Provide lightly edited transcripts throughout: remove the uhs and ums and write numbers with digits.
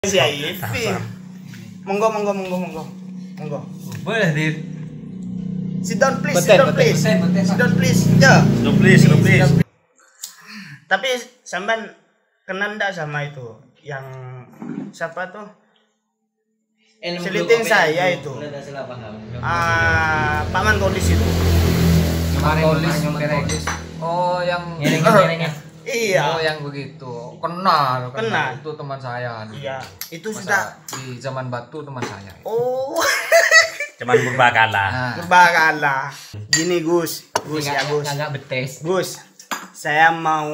Si Ivi. Monggo. Boleh, Dit. Sit down please. Sit down please. Ya. Please. Tapi sampean kenal ndak sama itu yang siapa tuh? Seliting saya itu. Paman Kolis itu. Kolis. Oh, yang Ngereng. Iya. Oh, yang begitu. Kenal. Itu teman saya. Iya, itu Masa sudah di zaman batu teman saya. oh. Cuman berbakalah. Nah, Berbakalah. Gini Gus. Enggak betes. Gus, saya mau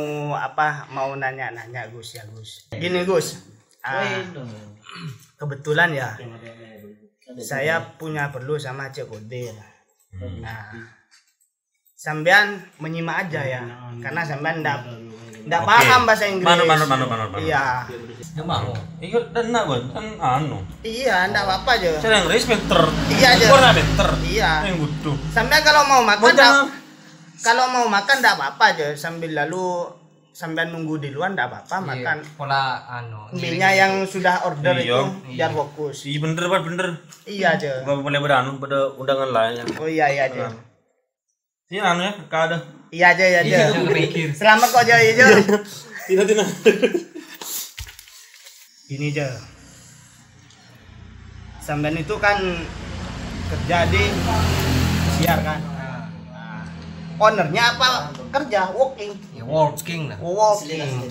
nanya Gus ya Gus. Gini Gus, kebetulan ya saya punya perlu sama Cek Kodir. Nah, sampean menyimak aja ya, karena sampean ndak paham bahasa Inggris. Manu. Iya. Ya mau. Iya, dan nak kan anu. Iya, ndak apa-apa aja. Cara Inggris pinter. Iya aja. Kurang pinter. Iya. Yang butuh. Sampean kalau mau makan ndak apa-apa aja, sambil lalu sampean nunggu di luar ndak apa-apa makan. Pola Mie-nya yang sudah order Iya. itu biar fokus. Iya bener. Iya aja. Gak boleh beranu pada undangan lain. Oh iya aja. Iya anu ya, kada. Iya aja. Mikir. Selamat kok aja. Tina. Ini aja. Sampean itu kan kerja di siar kan. Nah, ownernya apa kerja walking? Ya, working lah. Walking.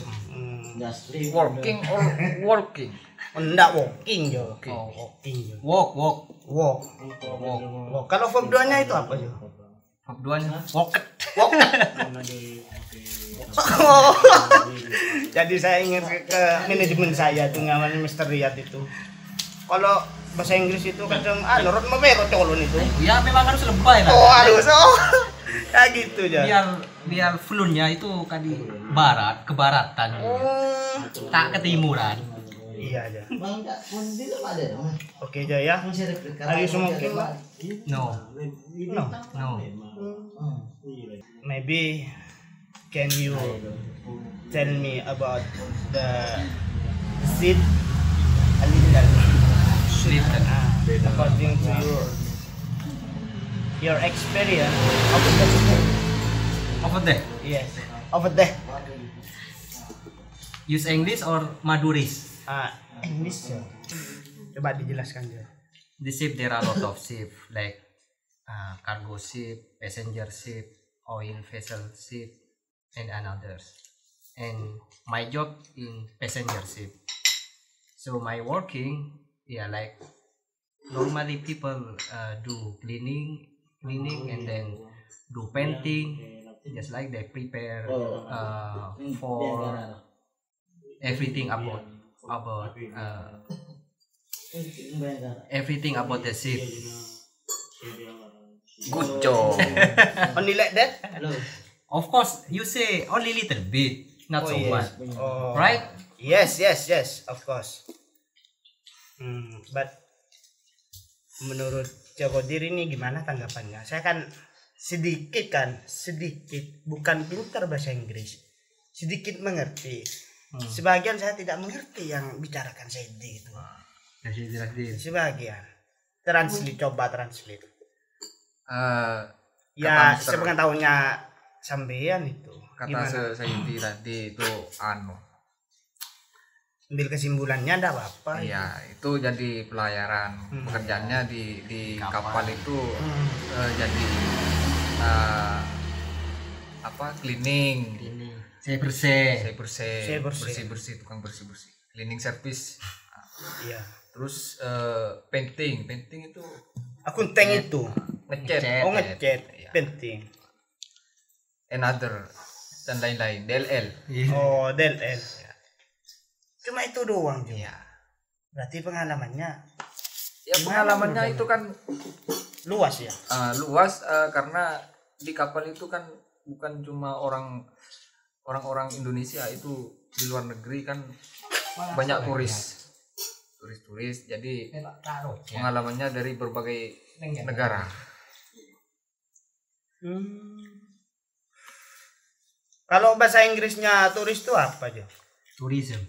Working or working. Enggak walking jo. Oh, walking jo. Walk. Kalau verb 2-nya itu apa jo? Duanya walk. Oh. Jadi saya ingin ke manajemen saya tuh ngamalin Mr. Riyad itu. Kalau bahasa Inggris itu kadang nurut mabero colon itu. Ya memang harus lebay lah. Oh harus. Ya gitu aja. Biar flunya itu kan di barat, ke baratan. Tak ke timuran. Iya aja. Oke aja ya. Are you smoking? No. Maybe can you tell me about the seed a little? According to your experience Over there. Yes. Over there. Use English or Maduris? English. Coba dijelaskan aja. The ship there are a lot of ship like cargo ship, passenger ship, oil vessel ship, and others. And my job in passenger ship. So my working, like normally people do cleaning, and then do painting, just like they prepare for everything about everything about the ship. Good job. Only like that? Of course, you say only little bit, not so much, right? Yes, of course. But menurut Cokodir ini gimana tanggapannya? Saya kan sedikit, bukan pintar bahasa Inggris, sedikit mengerti. Sebagian saya tidak mengerti yang bicarakan Saidi itu. Sebagian. Coba translate. Ya, sepengetahuannya sampean itu. Kata Saidi tadi itu ambil kesimpulannya enggak apa-apa. Iya, itu jadi pelayaran. Pekerjaannya di kapal itu jadi cleaning. Saya bersih, tukang bersih. Cleaning service. Iya. Terus painting itu Akunting itu. ngecat. Ngecat. Iya. Painting. Another dan lain-lain. DLL. Oh, DLL. Cuma itu doang juga. Iya. Berarti pengalamannya Ya pengalamannya itu kan luas ya. Luas karena di kapal itu kan bukan cuma orang-orang Indonesia, itu di luar negeri kan banyak turis. Jadi pengalamannya dari berbagai negara. Kalau bahasa Inggrisnya turis itu apa aja? Tourism.